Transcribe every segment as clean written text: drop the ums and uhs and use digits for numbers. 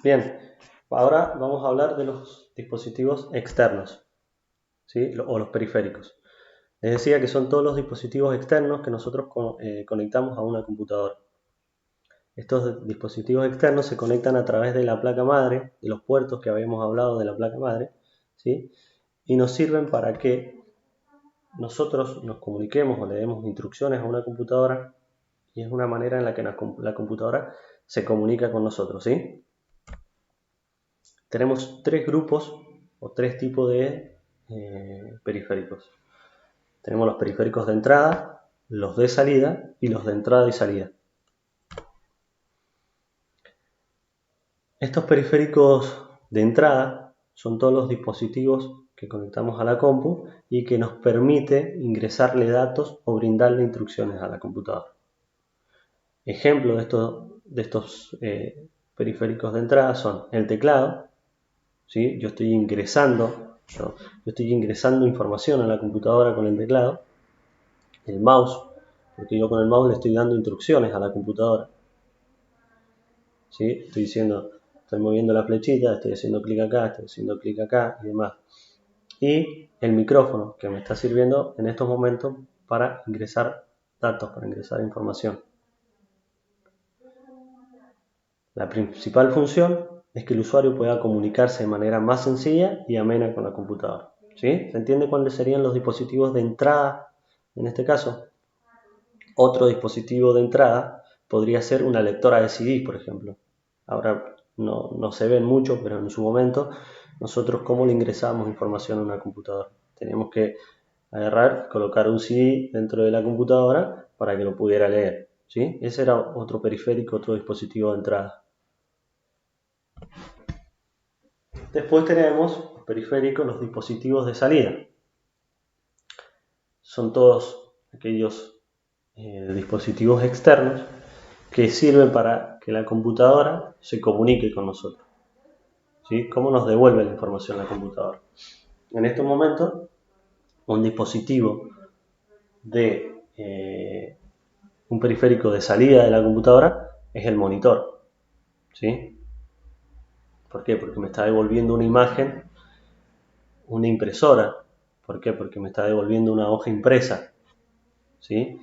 Bien, ahora vamos a hablar de los dispositivos externos, ¿sí? O los periféricos. Les decía que son todos los dispositivos externos que nosotros conectamos a una computadora. Estos dispositivos externos se conectan a través de la placa madre, de los puertos que habíamos hablado de la placa madre, ¿sí? Y nos sirven para que nosotros nos comuniquemos o le demos instrucciones a una computadora, y es una manera en la que la computadora se comunica con nosotros, ¿sí? Tenemos tres grupos o tres tipos de periféricos. Tenemos los periféricos de entrada, los de salida y los de entrada y salida. Estos periféricos de entrada son todos los dispositivos que conectamos a la compu y que nos permite ingresarle datos o brindarle instrucciones a la computadora. Ejemplos de estos periféricos de entrada son el teclado, ¿sí? Yo estoy ingresando información a la computadora con el teclado. El mouse, porque yo con el mouse le estoy dando instrucciones a la computadora, ¿sí? Estoy moviendo la flechita, estoy haciendo clic acá y demás. Y el micrófono, que me está sirviendo en estos momentos para ingresar datos, para ingresar información. La principal función es que el usuario pueda comunicarse de manera más sencilla y amena con la computadora, ¿sí? ¿Se entiende cuáles serían los dispositivos de entrada en este caso? Otro dispositivo de entrada podría ser una lectora de CD, por ejemplo. Ahora no se ven mucho, pero en su momento nosotros cómo le ingresamos información a una computadora. Teníamos que agarrar, colocar un CD dentro de la computadora para que lo pudiera leer, ¿sí? Ese era otro periférico, otro dispositivo de entrada. Después tenemos los periféricos, los dispositivos de salida. Son todos aquellos dispositivos externos que sirven para que la computadora se comunique con nosotros, ¿sí? ¿Cómo nos devuelve la información la computadora? En este momento, un dispositivo de un periférico de salida de la computadora es el monitor, ¿sí? ¿Por qué? Porque me está devolviendo una imagen, una impresora. ¿Por qué? Porque me está devolviendo una hoja impresa, ¿sí?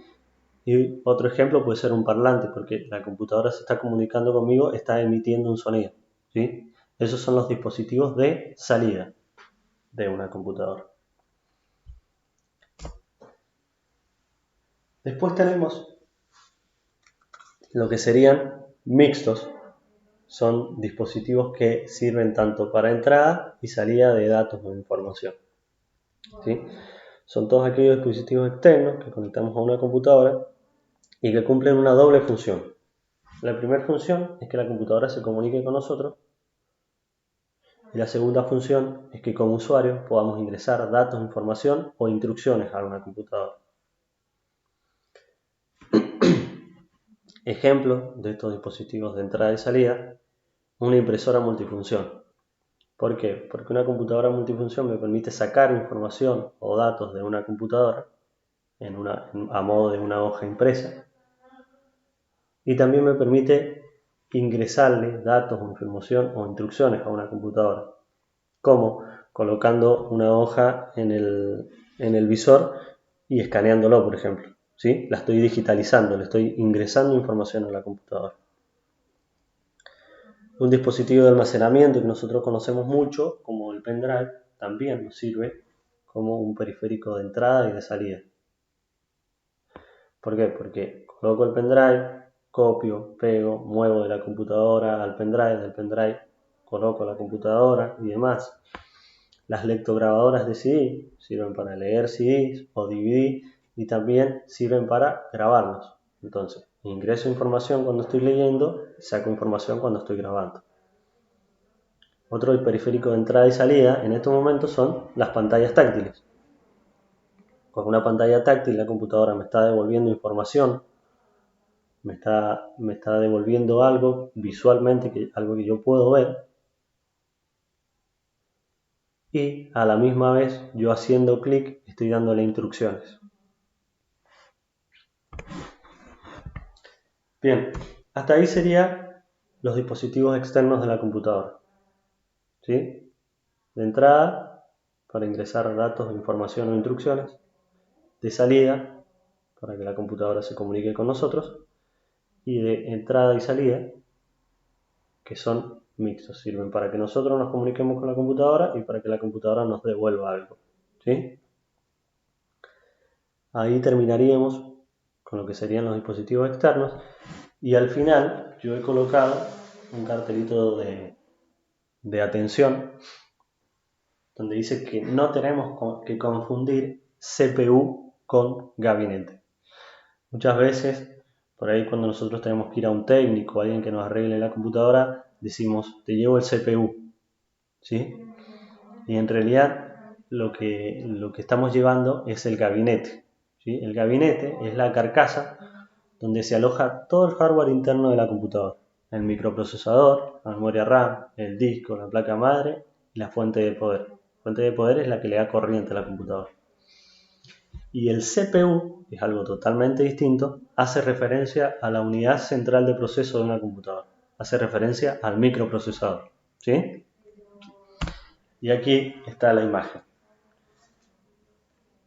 Y otro ejemplo puede ser un parlante, porque la computadora se está comunicando conmigo, está emitiendo un sonido, ¿sí? Esos son los dispositivos de salida de una computadora. Después tenemos lo que serían mixtos. Son dispositivos que sirven tanto para entrada y salida de datos o información, ¿sí? Son todos aquellos dispositivos externos que conectamos a una computadora y que cumplen una doble función. La primera función es que la computadora se comunique con nosotros. Y la segunda función es que como usuarios podamos ingresar datos, información o instrucciones a una computadora. Ejemplo de estos dispositivos de entrada y salida, una impresora multifunción. ¿Por qué? Porque una computadora multifunción me permite sacar información o datos de una computadora a modo de una hoja impresa, y también me permite ingresarle datos, información o instrucciones a una computadora, como colocando una hoja en el visor y escaneándolo, por ejemplo, ¿sí? La estoy digitalizando, le estoy ingresando información a la computadora. Un dispositivo de almacenamiento que nosotros conocemos mucho, como el pendrive, también nos sirve como un periférico de entrada y de salida. ¿Por qué? Porque coloco el pendrive, copio, pego, muevo de la computadora al pendrive, del pendrive coloco la computadora y demás. Las lectograbadoras de CD sirven para leer CDs o DVD y también sirven para grabarlos. Entonces, ingreso información cuando estoy leyendo y saco información cuando estoy grabando. Otro periférico de entrada y salida en estos momentos son las pantallas táctiles. Con una pantalla táctil la computadora me está devolviendo información, me está devolviendo algo visualmente, algo que yo puedo ver, y a la misma vez yo haciendo clic estoy dándole instrucciones. Bien, hasta ahí serían los dispositivos externos de la computadora. ¿Sí? De entrada, para ingresar datos, información o instrucciones. De salida, para que la computadora se comunique con nosotros. Y de entrada y salida, que son mixtos. Sirven para que nosotros nos comuniquemos con la computadora y para que la computadora nos devuelva algo. ¿Sí? Ahí terminaríamos con lo que serían los dispositivos externos. Y al final yo he colocado un cartelito de atención donde dice que no tenemos que confundir CPU con gabinete. Muchas veces, por ahí cuando nosotros tenemos que ir a un técnico o alguien que nos arregle la computadora, decimos, te llevo el CPU, ¿sí? Y en realidad lo que estamos llevando es el gabinete, ¿sí? El gabinete es la carcasa donde se aloja todo el hardware interno de la computadora. El microprocesador, la memoria RAM, el disco, la placa madre y la fuente de poder. La fuente de poder es la que le da corriente a la computadora. Y el CPU, que es algo totalmente distinto, hace referencia a la unidad central de proceso de una computadora. Hace referencia al microprocesador. ¿Sí? Y aquí está la imagen.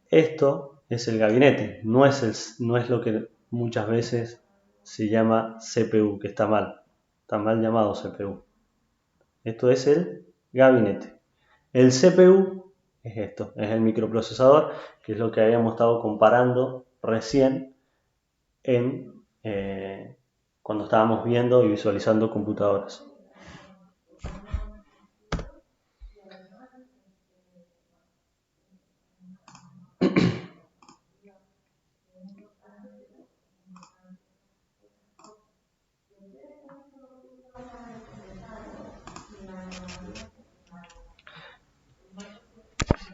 Esto es el gabinete, no es lo que muchas veces se llama CPU, que está mal llamado CPU. Esto es el gabinete. El CPU es esto, es el microprocesador, que es lo que habíamos estado comparando recién cuando estábamos viendo y visualizando computadoras.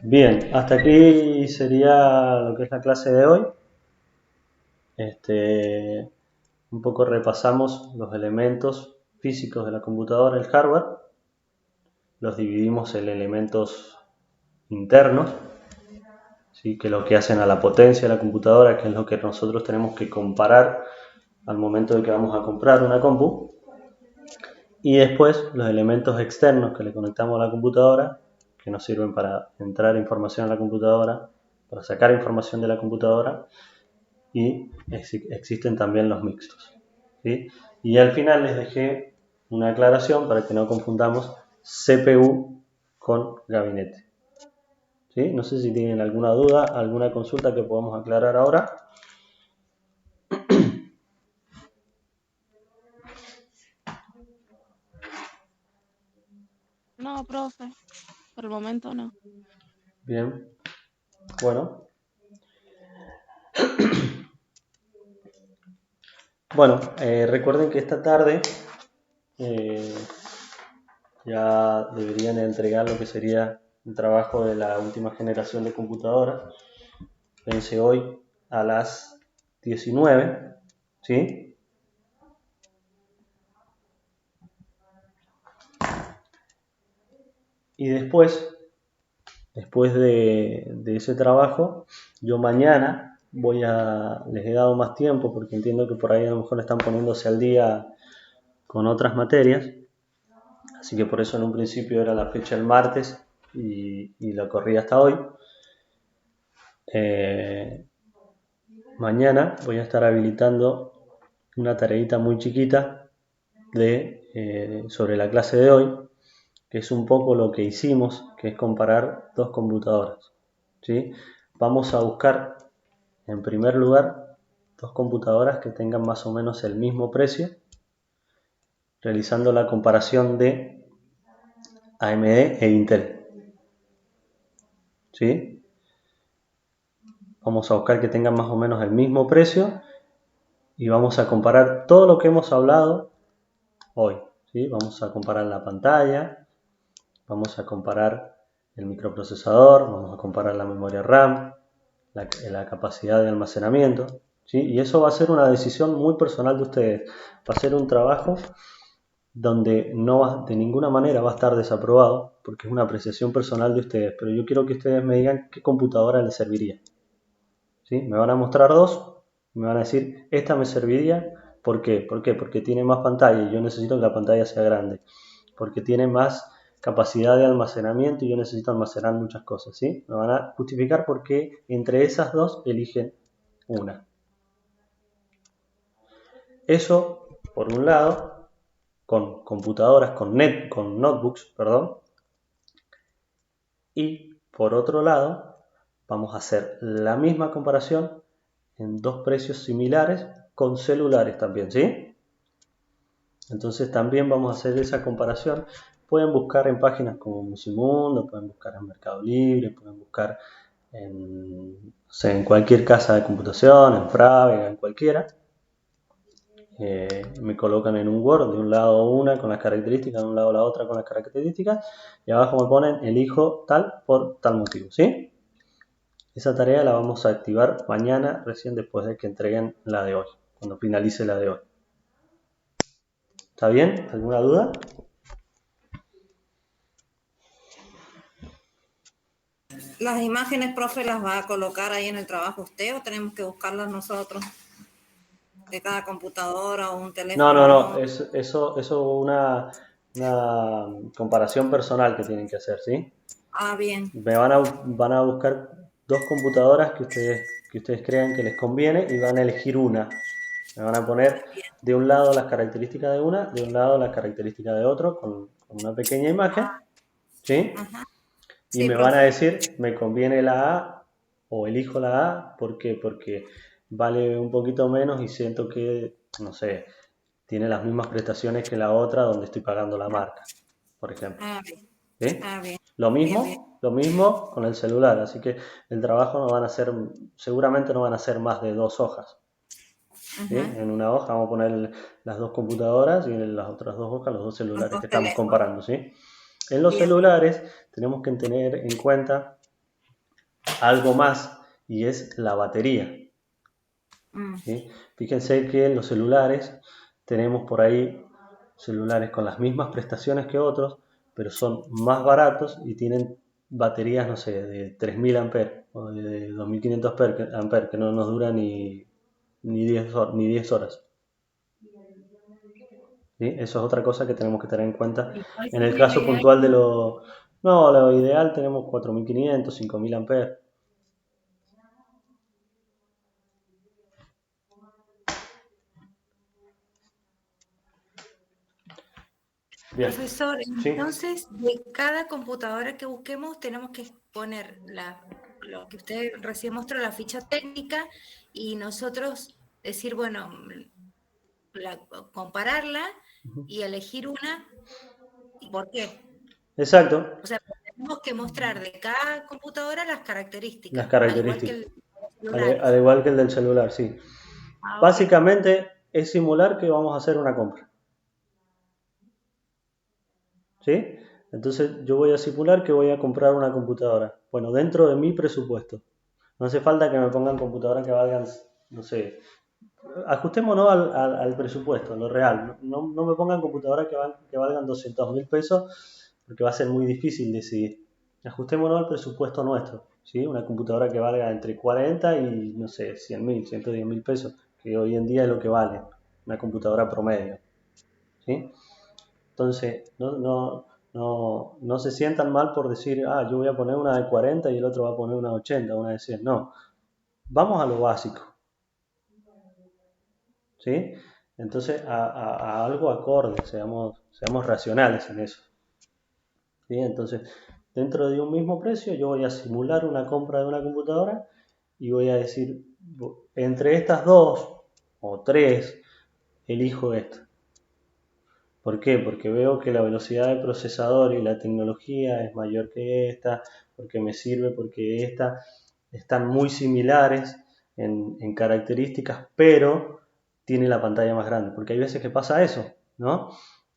Bien, hasta aquí sería lo que es la clase de hoy. Un poco repasamos los elementos físicos de la computadora, el hardware. Los dividimos en elementos internos, ¿sí? Que es lo que hacen a la potencia de la computadora, que es lo que nosotros tenemos que comparar al momento de que vamos a comprar una compu. Y después los elementos externos que le conectamos a la computadora, que nos sirven para entrar información a la computadora, para sacar información de la computadora, y existen también los mixtos, ¿sí? Y al final les dejé una aclaración para que no confundamos CPU con gabinete, ¿sí? No sé si tienen alguna duda, alguna consulta que podamos aclarar ahora. No, profe, por el momento no. Bien, bueno. Bueno, recuerden que esta tarde ya deberían entregar lo que sería el trabajo de la última generación de computadoras. Vence hoy a las 19, ¿sí? Y después de ese trabajo, yo mañana les he dado más tiempo porque entiendo que por ahí a lo mejor están poniéndose al día con otras materias, así que por eso en un principio era la fecha el martes y lo corrí hasta hoy. Mañana voy a estar habilitando una tareita muy chiquita sobre la clase de hoy, que es un poco lo que hicimos, que es comparar dos computadoras, ¿sí? Vamos a buscar, en primer lugar, dos computadoras que tengan más o menos el mismo precio, realizando la comparación de AMD e Intel, ¿sí? Vamos a buscar que tengan más o menos el mismo precio y vamos a comparar todo lo que hemos hablado hoy, ¿sí? Vamos a comparar la pantalla, vamos a comparar el microprocesador, vamos a comparar la memoria RAM, la capacidad de almacenamiento, ¿sí? Y eso va a ser una decisión muy personal de ustedes. Va a ser un trabajo donde de ninguna manera va a estar desaprobado, porque es una apreciación personal de ustedes, pero yo quiero que ustedes me digan qué computadora les serviría, ¿sí? Me van a mostrar dos, me van a decir, esta me serviría ¿Por qué? ¿Por qué? Porque tiene más pantalla y yo necesito que la pantalla sea grande. Porque tiene más capacidad de almacenamiento y yo necesito almacenar muchas cosas, ¿sí? Me van a justificar por qué entre esas dos eligen una. Eso, por un lado, con computadoras, con notebooks, perdón. Y por otro lado, vamos a hacer la misma comparación en dos precios similares con celulares también, ¿sí? Entonces también vamos a hacer esa comparación. Pueden buscar en páginas como Musimundo, pueden buscar en Mercado Libre, pueden buscar en, no sé, en cualquier casa de computación, en Frávega, en cualquiera. Me colocan en un Word, de un lado una con las características, de un lado la otra con las características, y abajo me ponen elijo tal por tal motivo, ¿sí? Esa tarea la vamos a activar mañana, recién después de que entreguen la de hoy, cuando finalice la de hoy. ¿Está bien? ¿Alguna duda? ¿Las imágenes, profe, las va a colocar ahí en el trabajo usted o tenemos que buscarlas nosotros? De cada computadora o un teléfono. No. Eso es una comparación personal que tienen que hacer, ¿sí? Ah, bien. Van a buscar dos computadoras que ustedes crean que les conviene y van a elegir una. Me van a poner de un lado las características de una, de un lado las características de otro, con una pequeña imagen, ¿sí? Ajá. Y Sí, me van a profe. decir, me conviene la A o elijo la A, ¿por qué? Porque vale un poquito menos y siento que, no sé, tiene las mismas prestaciones que la otra donde estoy pagando la marca, por ejemplo. Ah, bien. ¿Sí? Ah, bien. Bien, bien. Lo mismo con el celular, así que el trabajo no van a ser, seguramente no van a ser más de 2 hojas. ¿Sí? Ajá. En una hoja vamos a poner las dos computadoras y en las otras 2 hojas los dos Los celulares dos que estamos teléfonos. comparando, ¿sí? En los Bien. celulares tenemos que tener en cuenta algo más y es la batería. ¿Sí? Fíjense que en los celulares tenemos por ahí celulares con las mismas prestaciones que otros, pero son más baratos y tienen baterías, no sé, de 3000 amperes o de 2500 amperes, que no nos duran ni 10 horas. ¿Sí? Eso es otra cosa que tenemos que tener en cuenta. ¿Y cuál En el sería la caso idea? puntual de lo... No, lo ideal tenemos 4500, 5000 amperes. Bien, Profesor, ¿sí? entonces de cada computadora que busquemos tenemos que poner lo que usted recién mostró, la ficha técnica, y nosotros decir, bueno, compararla y elegir una. ¿Y por qué? Exacto, O sea, tenemos que mostrar de cada computadora las las características, al igual que características. el de los Al celulares. igual que el del celular, sí. Ah, ok. Básicamente es simular que vamos a hacer una compra. ¿Sí? Entonces yo voy a simular que voy a comprar una computadora. Bueno, dentro de mi presupuesto. No hace falta que me pongan computadoras que valgan, no sé, ajustémonos al presupuesto, a lo real. No me pongan computadoras que valgan 200.000 pesos porque va a ser muy difícil decidir. Ajustémonos al presupuesto nuestro. ¿Sí? Una computadora que valga entre 40 y, no sé, 100.000, 110.000 pesos, que hoy en día es lo que vale una computadora promedio. ¿Sí? Entonces, no se sientan mal por decir, yo voy a poner una de 40 y el otro va a poner una de 80, una de 100. No, vamos a lo básico. ¿Sí? Entonces, a algo acorde, seamos racionales en eso. ¿Sí? Entonces, dentro de un mismo precio, yo voy a simular una compra de una computadora y voy a decir, entre estas dos o tres, elijo esta. ¿Por qué? Porque veo que la velocidad del procesador y la tecnología es mayor que esta, porque me sirve, porque esta están muy similares en características, pero tiene la pantalla más grande. Porque hay veces que pasa eso, ¿no?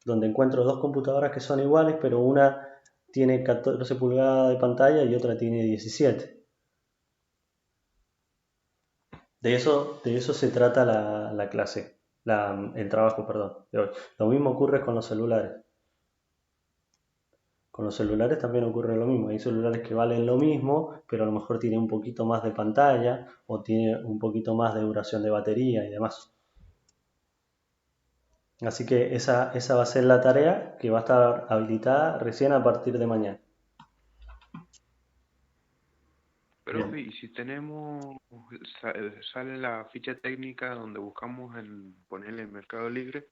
Donde encuentro dos computadoras que son iguales, pero una tiene 14 pulgadas de pantalla y otra tiene 17. De eso se trata la clase, el trabajo, perdón, de hoy. Lo mismo ocurre con los celulares. Con los celulares también ocurre lo mismo. Hay celulares que valen lo mismo, pero a lo mejor tienen un poquito más de pantalla o tiene un poquito más de duración de batería y demás. Así que esa va a ser la tarea que va a estar habilitada recién a partir de mañana. Profe, y si tenemos, sale la ficha técnica donde buscamos en ponerle en Mercado Libre,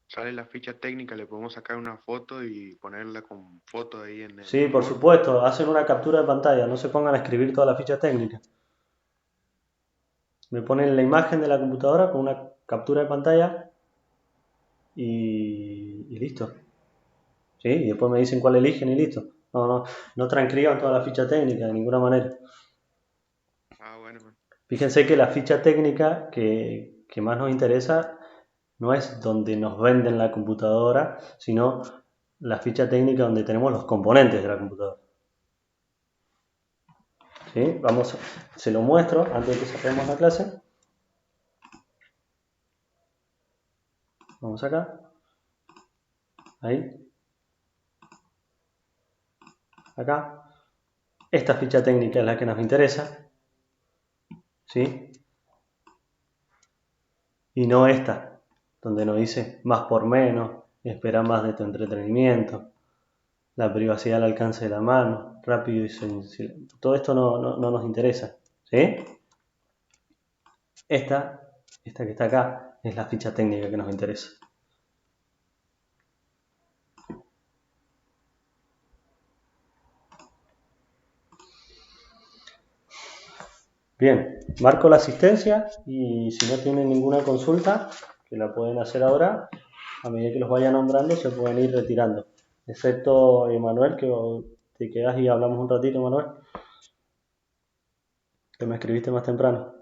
sale la ficha técnica, le podemos sacar una foto y ponerla con foto ahí en el Sí, por Word. supuesto, hacen una captura de pantalla, no se pongan a escribir toda la ficha técnica. Me ponen la imagen de la computadora con una captura de pantalla y listo. ¿Sí? Y después me dicen cuál eligen y listo. No transcriban toda la ficha técnica de ninguna manera. Ah, bueno. Fíjense que la ficha técnica que más nos interesa no es donde nos venden la computadora, sino la ficha técnica donde tenemos los componentes de la computadora. ¿Sí? Se lo muestro antes de que cerremos la clase. Vamos acá. Ahí. Acá. Esta ficha técnica es la que nos interesa. ¿Sí? Y no esta, donde nos dice más por menos, espera más de tu entretenimiento, la privacidad al alcance de la mano, rápido y sencillo. Todo esto no nos interesa. ¿Sí? Esta que está acá, es la ficha técnica que nos interesa. Bien, marco la asistencia y si no tienen ninguna consulta, que la pueden hacer ahora, a medida que los vaya nombrando se pueden ir retirando. Excepto Emanuel, que te quedas y hablamos un ratito, Emanuel, que me escribiste más temprano.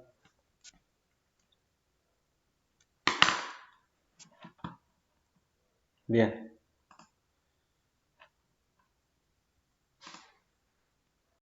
Bien.